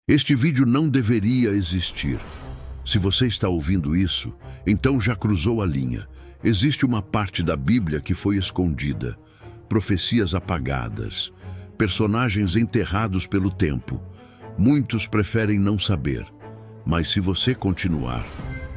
Este vídeo não deveria existir. Se você está ouvindo isso, então já cruzou a linha. Existe uma parte da Bíblia que foi escondida, profecias apagadas, personagens enterrados pelo tempo. Muitos preferem não saber, mas se você continuar,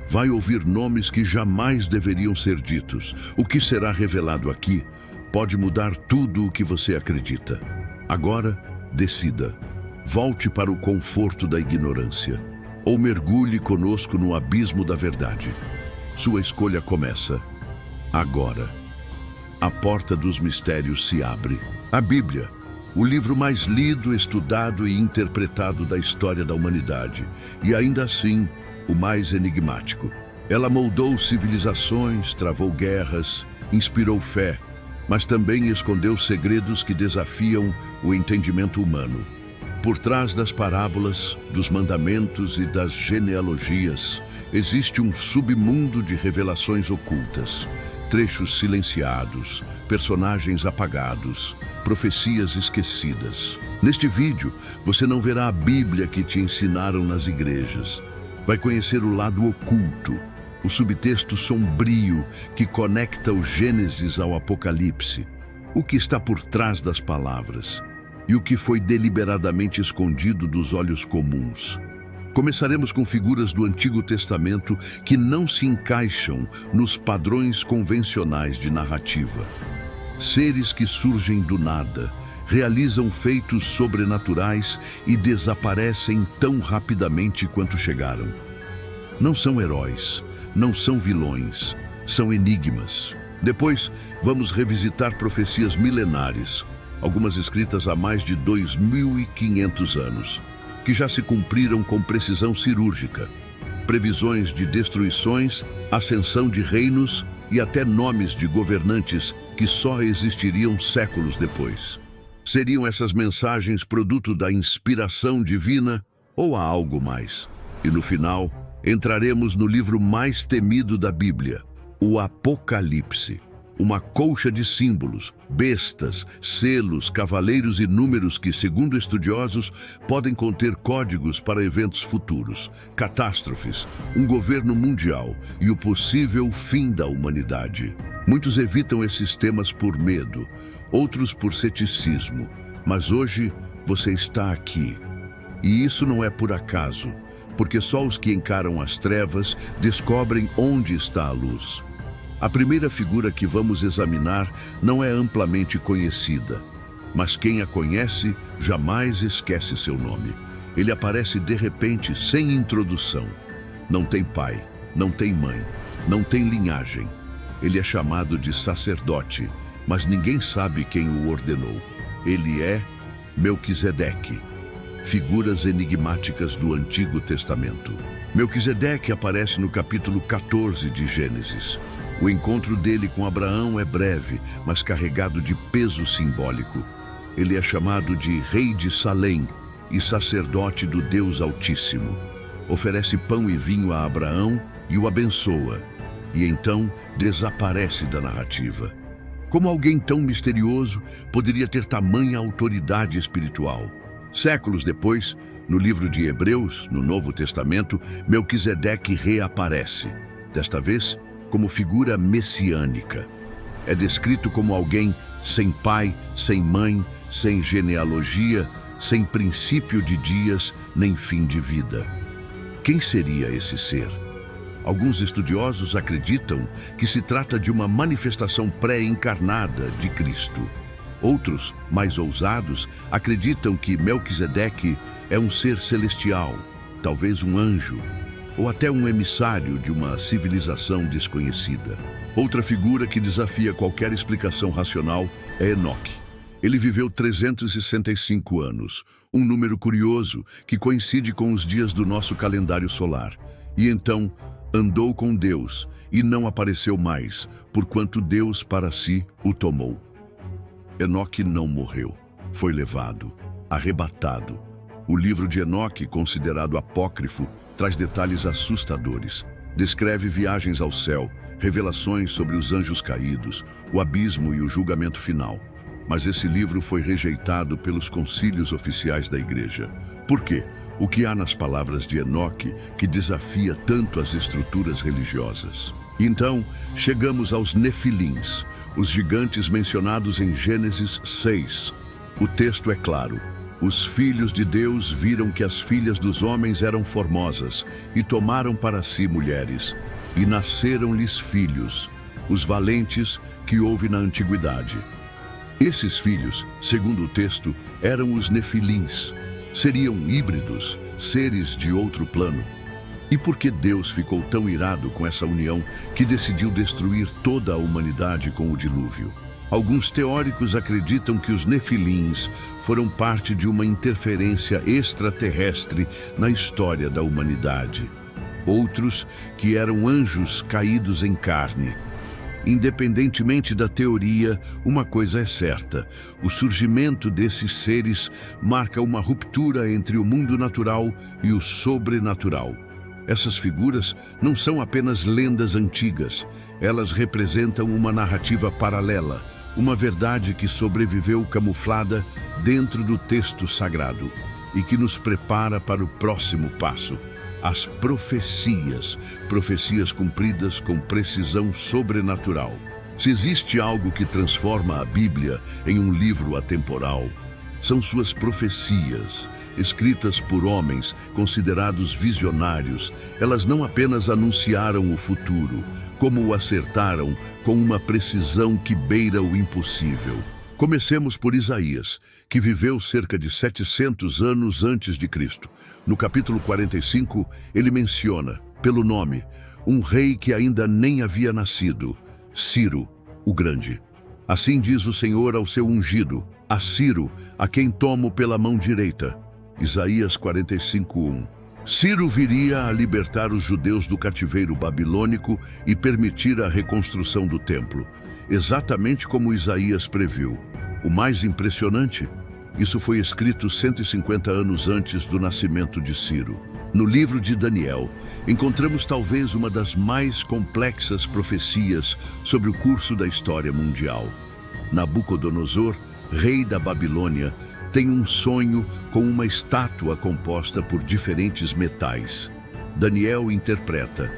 vai ouvir nomes que jamais deveriam ser ditos. O que será revelado aqui pode mudar tudo o que você acredita. Agora, decida. Volte para o conforto da ignorância ou mergulhe conosco no abismo da verdade. Sua escolha começa agora. A porta dos mistérios se abre. A Bíblia, o livro mais lido, estudado e interpretado da história da humanidade, e ainda assim, o mais enigmático. Ela moldou civilizações, travou guerras, inspirou fé, mas também escondeu segredos que desafiam o entendimento humano. Por trás das parábolas, dos mandamentos e das genealogias, existe um submundo de revelações ocultas, trechos silenciados, personagens apagados, profecias esquecidas. Neste vídeo, você não verá a Bíblia que te ensinaram nas igrejas. Vai conhecer o lado oculto, o subtexto sombrio que conecta o Gênesis ao Apocalipse, o que está por trás das palavras e o que foi deliberadamente escondido dos olhos comuns. Começaremos com figuras do Antigo Testamento que não se encaixam nos padrões convencionais de narrativa. Seres que surgem do nada, realizam feitos sobrenaturais e desaparecem tão rapidamente quanto chegaram. Não são heróis, não são vilões, são enigmas. Depois, vamos revisitar profecias milenares, algumas escritas há mais de 2.500 anos, que já se cumpriram com precisão cirúrgica. Previsões de destruições, ascensão de reinos e até nomes de governantes que só existiriam séculos depois. Seriam essas mensagens produto da inspiração divina ou há algo mais? E no final, entraremos no livro mais temido da Bíblia, o Apocalipse. Uma colcha de símbolos, bestas, selos, cavaleiros e números que, segundo estudiosos, podem conter códigos para eventos futuros, catástrofes, um governo mundial e o possível fim da humanidade. Muitos evitam esses temas por medo, outros por ceticismo, mas hoje você está aqui. E isso não é por acaso, porque só os que encaram as trevas descobrem onde está a luz. A primeira figura que vamos examinar não é amplamente conhecida, mas quem a conhece jamais esquece seu nome. Ele aparece de repente, sem introdução. Não tem pai, não tem mãe, não tem linhagem. Ele é chamado de sacerdote, mas ninguém sabe quem o ordenou. Ele é Melquisedeque. Figuras enigmáticas do Antigo Testamento. Melquisedeque aparece no capítulo 14 de Gênesis. O encontro dele com Abraão é breve, mas carregado de peso simbólico. Ele é chamado de Rei de Salém e sacerdote do Deus Altíssimo. Oferece pão e vinho a Abraão e o abençoa, e então desaparece da narrativa. Como alguém tão misterioso poderia ter tamanha autoridade espiritual? Séculos depois, no livro de Hebreus, no Novo Testamento, Melquisedeque reaparece. Desta vez, como figura messiânica. É descrito como alguém sem pai, sem mãe, sem genealogia, sem princípio de dias, nem fim de vida. Quem seria esse ser? Alguns estudiosos acreditam que se trata de uma manifestação pré-encarnada de Cristo. Outros, mais ousados, acreditam que Melquisedeque é um ser celestial, talvez um anjo, ou até um emissário de uma civilização desconhecida. Outra figura que desafia qualquer explicação racional é Enoque. Ele viveu 365 anos, um número curioso que coincide com os dias do nosso calendário solar. E então andou com Deus e não apareceu mais, porquanto Deus para si o tomou. Enoque não morreu, foi levado, arrebatado. O livro de Enoque, considerado apócrifo, traz detalhes assustadores. Descreve viagens ao céu, revelações sobre os anjos caídos, o abismo e o julgamento final. Mas esse livro foi rejeitado pelos concílios oficiais da Igreja. Por quê? O que há nas palavras de Enoque que desafia tanto as estruturas religiosas? Então, chegamos aos Nefilins, os gigantes mencionados em Gênesis 6. O texto é claro. Os filhos de Deus viram que as filhas dos homens eram formosas e tomaram para si mulheres, e nasceram-lhes filhos, os valentes que houve na antiguidade. Esses filhos, segundo o texto, eram os Nefilins. Seriam híbridos, seres de outro plano. E por que Deus ficou tão irado com essa união que decidiu destruir toda a humanidade com o dilúvio? Alguns teóricos acreditam que os Nefilins foram parte de uma interferência extraterrestre na história da humanidade. Outros que eram anjos caídos em carne. Independentemente da teoria, uma coisa é certa: o surgimento desses seres marca uma ruptura entre o mundo natural e o sobrenatural. Essas figuras não são apenas lendas antigas, elas representam uma narrativa paralela, uma verdade que sobreviveu camuflada dentro do texto sagrado e que nos prepara para o próximo passo. As profecias cumpridas com precisão sobrenatural. Se existe algo que transforma a Bíblia em um livro atemporal, são suas profecias, escritas por homens considerados visionários. Elas não apenas anunciaram o futuro, como o acertaram com uma precisão que beira o impossível. Comecemos por Isaías, que viveu cerca de 700 anos antes de Cristo. No capítulo 45, ele menciona, pelo nome, um rei que ainda nem havia nascido, Ciro, o Grande. Assim diz o Senhor ao seu ungido, a Ciro, a quem tomo pela mão direita. Isaías 45:1. Ciro viria a libertar os judeus do cativeiro babilônico e permitir a reconstrução do templo, exatamente como Isaías previu. O mais impressionante, isso foi escrito 150 anos antes do nascimento de Ciro. No livro de Daniel, encontramos talvez uma das mais complexas profecias sobre o curso da história mundial. Nabucodonosor, rei da Babilônia, tem um sonho com uma estátua composta por diferentes metais. Daniel interpreta: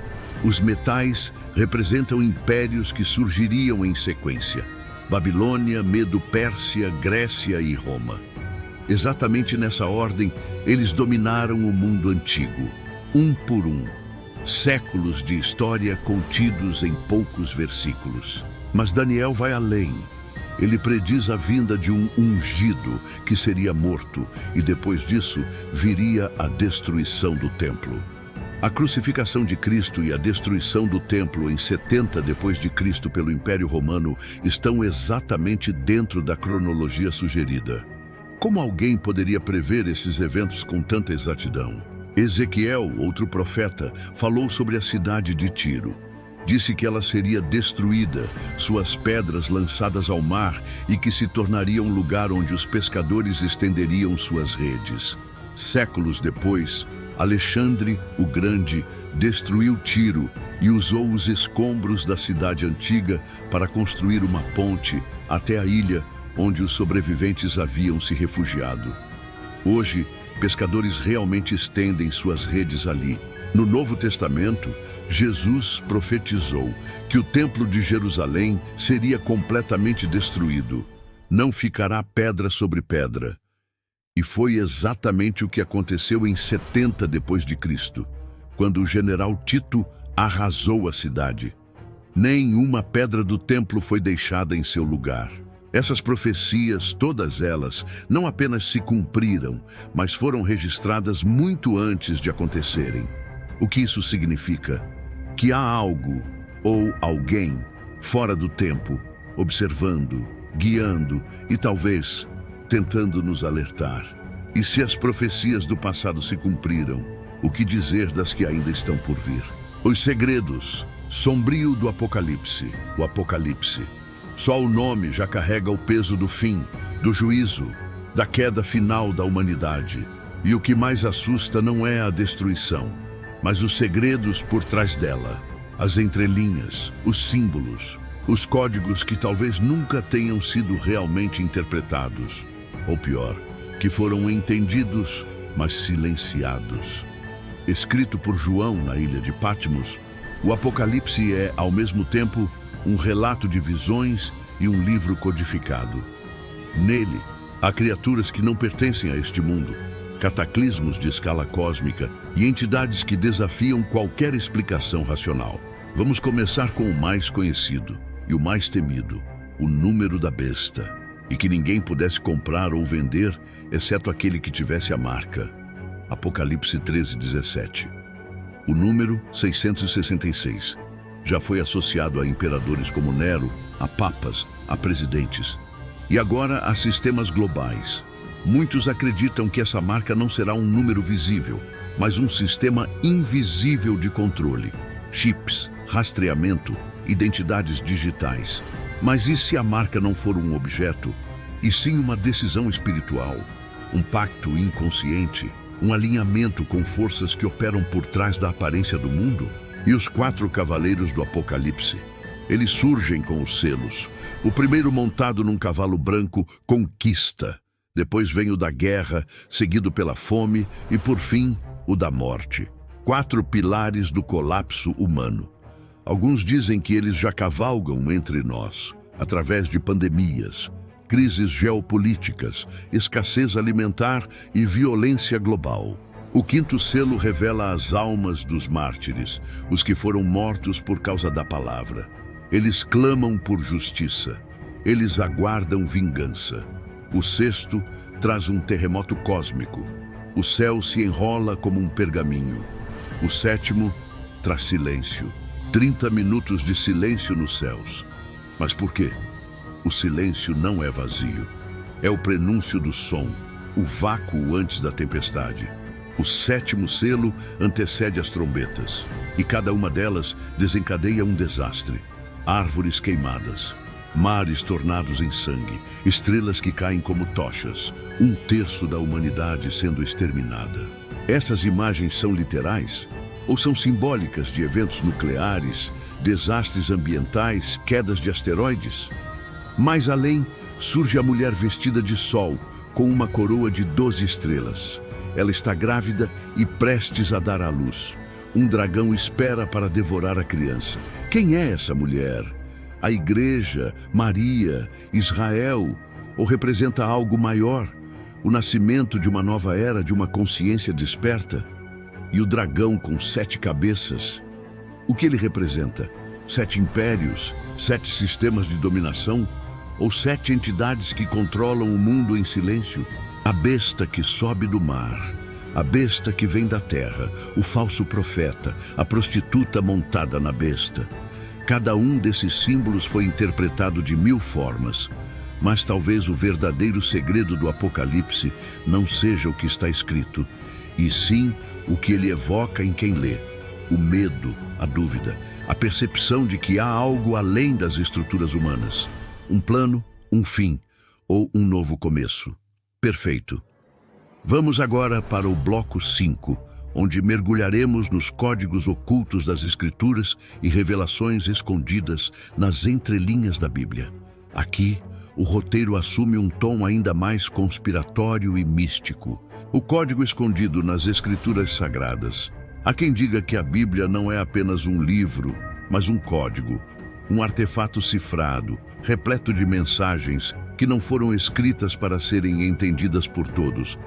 os metais representam impérios que surgiriam em sequência: Babilônia, Medo-Pérsia, Grécia e Roma. Exatamente nessa ordem, eles dominaram o mundo antigo, um por um. Séculos de história contidos em poucos versículos. Mas Daniel vai além. Ele prediz a vinda de um ungido que seria morto, e depois disso viria a destruição do templo. A crucificação de Cristo e a destruição do templo em 70 depois de Cristo pelo Império Romano estão exatamente dentro da cronologia sugerida. Como alguém poderia prever esses eventos com tanta exatidão? Ezequiel, outro profeta, falou sobre a cidade de Tiro. Disse que ela seria destruída, suas pedras lançadas ao mar e que se tornaria um lugar onde os pescadores estenderiam suas redes. Séculos depois, Alexandre, o Grande, destruiu Tiro e usou os escombros da cidade antiga para construir uma ponte até a ilha onde os sobreviventes haviam se refugiado. Hoje, pescadores realmente estendem suas redes ali. No Novo Testamento, Jesus profetizou que o Templo de Jerusalém seria completamente destruído. Não ficará pedra sobre pedra. E foi exatamente o que aconteceu em 70 depois de Cristo, quando o general Tito arrasou a cidade. Nenhuma pedra do templo foi deixada em seu lugar. Essas profecias, todas elas, não apenas se cumpriram, mas foram registradas muito antes de acontecerem. O que isso significa? Que há algo, ou alguém, fora do tempo, observando, guiando e talvez tentando nos alertar. E se as profecias do passado se cumpriram, o que dizer das que ainda estão por vir? Os segredos, sombrio do Apocalipse, o Apocalipse. Só o nome já carrega o peso do fim, do juízo, da queda final da humanidade. E o que mais assusta não é a destruição, mas os segredos por trás dela, as entrelinhas, os símbolos, os códigos que talvez nunca tenham sido realmente interpretados. Ou pior, que foram entendidos mas silenciados. Escrito por João na ilha de Patmos, o Apocalipse é, ao mesmo tempo, um relato de visões e um livro codificado. Nele, há criaturas que não pertencem a este mundo, cataclismos de escala cósmica e entidades que desafiam qualquer explicação racional. Vamos começar com o mais conhecido e o mais temido, o número da besta, e que ninguém pudesse comprar ou vender, exceto aquele que tivesse a marca. Apocalipse 13:17. O número 666 já foi associado a imperadores como Nero, a papas, a presidentes e agora a sistemas globais. Muitos acreditam que essa marca não será um número visível, mas um sistema invisível de controle, chips, rastreamento, identidades digitais. Mas e se a marca não for um objeto, e sim uma decisão espiritual, um pacto inconsciente, um alinhamento com forças que operam por trás da aparência do mundo? E os 4 cavaleiros do Apocalipse? Eles surgem com os selos. O primeiro, montado num cavalo branco, conquista. Depois vem o da guerra, seguido pela fome e, por fim, o da morte. 4 pilares do colapso humano. Alguns dizem que eles já cavalgam entre nós, através de pandemias, crises geopolíticas, escassez alimentar e violência global. O 5º selo revela as almas dos mártires, os que foram mortos por causa da palavra. Eles clamam por justiça. Eles aguardam vingança. O 6º traz um terremoto cósmico. O céu se enrola como um pergaminho. O 7º traz silêncio. 30 minutos de silêncio nos céus. Mas por quê? O silêncio não é vazio. É o prenúncio do som, o vácuo antes da tempestade. O 7º selo antecede as trombetas, e cada uma delas desencadeia um desastre. Árvores queimadas, mares tornados em sangue, estrelas que caem como tochas, 1/3 da humanidade sendo exterminada. Essas imagens são literais? Ou são simbólicas de eventos nucleares, desastres ambientais, quedas de asteroides? Mais além, surge a mulher vestida de sol, com uma coroa de 12 estrelas. Ela está grávida e prestes a dar à luz. Um dragão espera para devorar a criança. Quem é essa mulher? A igreja, Maria, Israel? Ou representa algo maior? O nascimento de uma nova era, de uma consciência desperta? E o dragão com 7 cabeças? O que ele representa? 7 impérios? 7 sistemas de dominação? Ou 7 entidades que controlam o mundo em silêncio? A besta que sobe do mar, a besta que vem da terra, o falso profeta, a prostituta montada na besta. Cada um desses símbolos foi interpretado de 1000 formas, mas talvez o verdadeiro segredo do Apocalipse não seja o que está escrito, e sim o que ele evoca em quem lê. O medo, a dúvida, a percepção de que há algo além das estruturas humanas. Um plano, um fim, ou um novo começo. Perfeito. Vamos agora para o bloco 5, onde mergulharemos nos códigos ocultos das Escrituras e revelações escondidas nas entrelinhas da Bíblia. Aqui, o roteiro assume um tom ainda mais conspiratório e místico. O código escondido nas Escrituras Sagradas. Há quem diga que a Bíblia não é apenas um livro, mas um código, um artefato cifrado, repleto de mensagens que não foram escritas para serem entendidas por todos.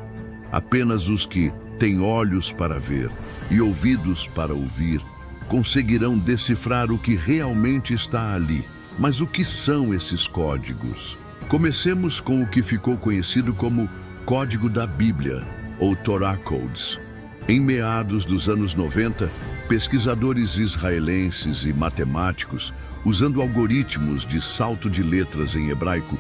Apenas os que têm olhos para ver e ouvidos para ouvir conseguirão decifrar o que realmente está ali. Mas o que são esses códigos? Comecemos com o que ficou conhecido como Código da Bíblia, ou Torah Codes. Em meados dos anos 90, pesquisadores israelenses e matemáticos, usando algoritmos de salto de letras em hebraico,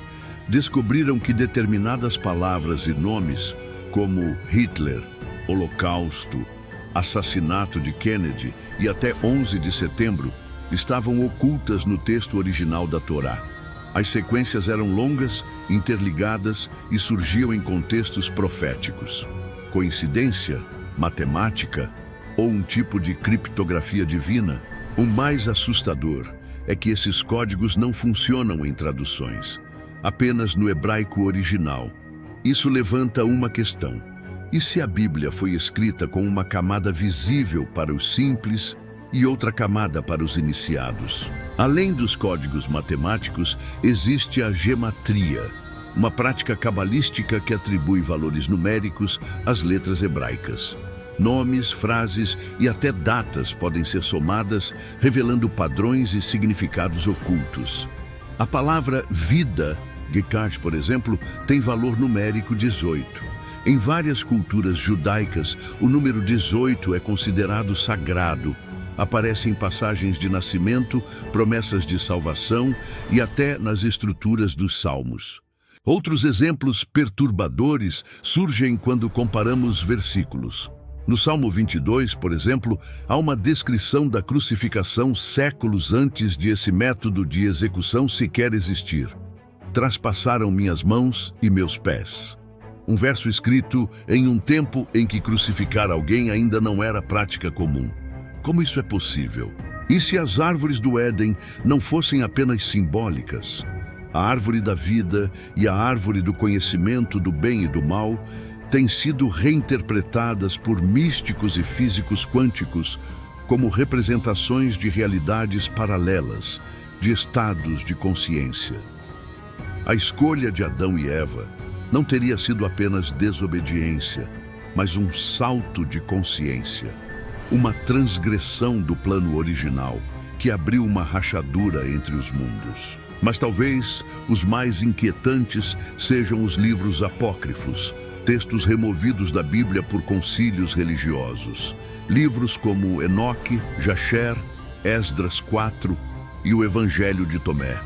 descobriram que determinadas palavras e nomes, como Hitler, Holocausto, assassinato de Kennedy e até 11 de setembro, estavam ocultas no texto original da Torá. As sequências eram longas, interligadas e surgiam em contextos proféticos. Coincidência? Matemática? Ou um tipo de criptografia divina? O mais assustador é que esses códigos não funcionam em traduções, apenas no hebraico original. Isso levanta uma questão. E se a Bíblia foi escrita com uma camada visível para os simples e outra camada para os iniciados? Além dos códigos matemáticos, existe a gematria, uma prática cabalística que atribui valores numéricos às letras hebraicas. Nomes, frases e até datas podem ser somadas, revelando padrões e significados ocultos. A palavra vida, Gekart, por exemplo, tem valor numérico 18. Em várias culturas judaicas, o número 18 é considerado sagrado. Aparece em passagens de nascimento, promessas de salvação e até nas estruturas dos salmos. Outros exemplos perturbadores surgem quando comparamos versículos. No Salmo 22, por exemplo, há uma descrição da crucificação séculos antes de esse método de execução sequer existir. Traspassaram minhas mãos e meus pés. Um verso escrito em um tempo em que crucificar alguém ainda não era prática comum. Como isso é possível? E se as árvores do Éden não fossem apenas simbólicas? A árvore da vida e a árvore do conhecimento do bem e do mal têm sido reinterpretadas por místicos e físicos quânticos como representações de realidades paralelas, de estados de consciência. A escolha de Adão e Eva não teria sido apenas desobediência, mas um salto de consciência, uma transgressão do plano original que abriu uma rachadura entre os mundos. Mas talvez os mais inquietantes sejam os livros apócrifos, textos removidos da Bíblia por concílios religiosos. Livros como Enoque, Jasher, Esdras 4 e o Evangelho de Tomé.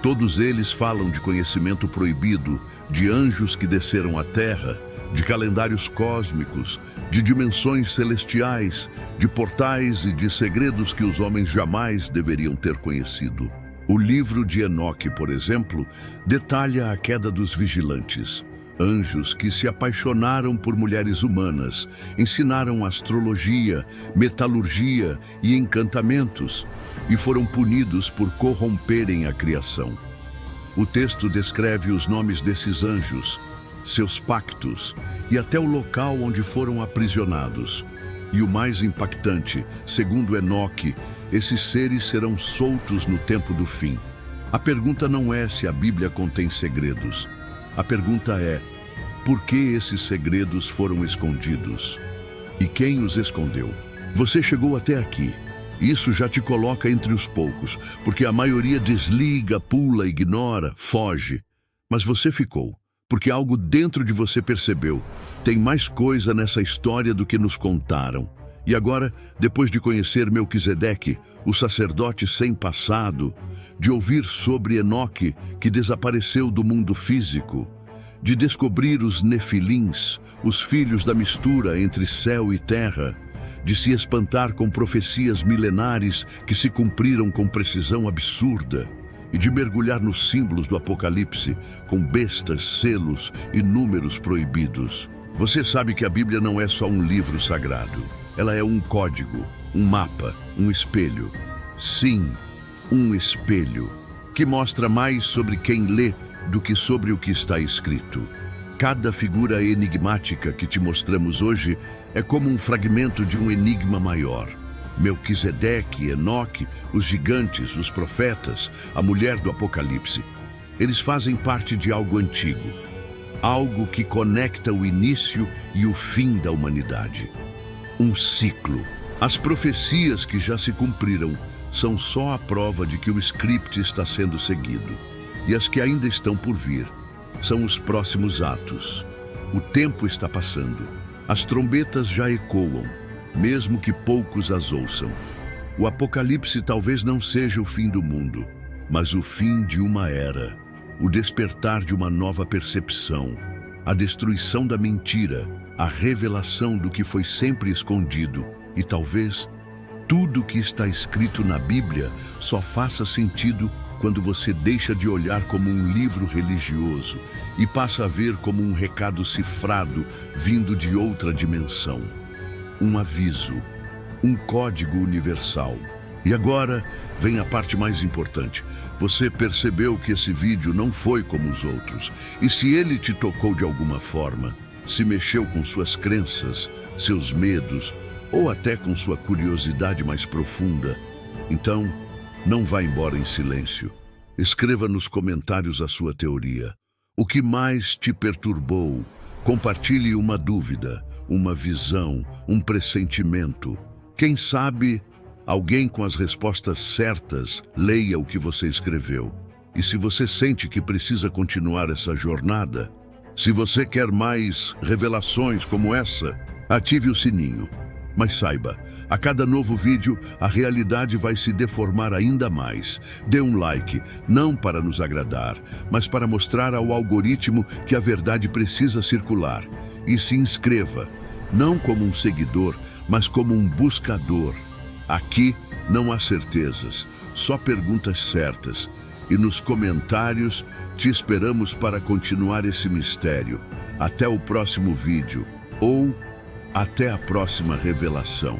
Todos eles falam de conhecimento proibido, de anjos que desceram à terra, de calendários cósmicos, de dimensões celestiais, de portais e de segredos que os homens jamais deveriam ter conhecido. O livro de Enoque, por exemplo, detalha a queda dos vigilantes. Anjos que se apaixonaram por mulheres humanas, ensinaram astrologia, metalurgia e encantamentos e foram punidos por corromperem a criação. O texto descreve os nomes desses anjos, seus pactos e até o local onde foram aprisionados. E o mais impactante, segundo Enoque, esses seres serão soltos no tempo do fim. A pergunta não é se a Bíblia contém segredos. A pergunta é, por que esses segredos foram escondidos? E quem os escondeu? Você chegou até aqui. Isso já te coloca entre os poucos, porque a maioria desliga, pula, ignora, foge. Mas você ficou, porque algo dentro de você percebeu. Tem mais coisa nessa história do que nos contaram. E agora, depois de conhecer Melquisedeque, o sacerdote sem passado, de ouvir sobre Enoque, que desapareceu do mundo físico, de descobrir os nefilins, os filhos da mistura entre céu e terra, de se espantar com profecias milenares que se cumpriram com precisão absurda, e de mergulhar nos símbolos do Apocalipse, com bestas, selos e números proibidos. Você sabe que a Bíblia não é só um livro sagrado. Ela é um código, um mapa, um espelho. Sim, um espelho, que mostra mais sobre quem lê do que sobre o que está escrito. Cada figura enigmática que te mostramos hoje é como um fragmento de um enigma maior. Melquisedeque, Enoque, os gigantes, os profetas, a mulher do Apocalipse. Eles fazem parte de algo antigo, algo que conecta o início e o fim da humanidade. Um ciclo. As profecias que já se cumpriram são só a prova de que o script está sendo seguido. E as que ainda estão por vir são os próximos atos. O tempo está passando. As trombetas já ecoam, mesmo que poucos as ouçam. O Apocalipse talvez não seja o fim do mundo, mas o fim de uma era, o despertar de uma nova percepção, a destruição da mentira, a revelação do que foi sempre escondido e talvez tudo o que está escrito na Bíblia só faça sentido quando você deixa de olhar como um livro religioso e passa a ver como um recado cifrado vindo de outra dimensão. Um aviso, um código universal. E agora vem a parte mais importante. Você percebeu que esse vídeo não foi como os outros. E se ele te tocou de alguma forma, Se mexeu com suas crenças, seus medos ou até com sua curiosidade mais profunda, então não vá embora em silêncio. Escreva nos comentários a sua teoria. O que mais te perturbou? Compartilhe uma dúvida, uma visão, um pressentimento. Quem sabe alguém com as respostas certas leia o que você escreveu. E se você sente que precisa continuar essa jornada, se você quer mais revelações como essa, ative o sininho. Mas saiba, a cada novo vídeo, a realidade vai se deformar ainda mais. Dê um like, não para nos agradar, mas para mostrar ao algoritmo que a verdade precisa circular. E se inscreva, não como um seguidor, mas como um buscador. Aqui não há certezas, só perguntas certas. E nos comentários te esperamos para continuar esse mistério. Até o próximo vídeo ou até a próxima revelação.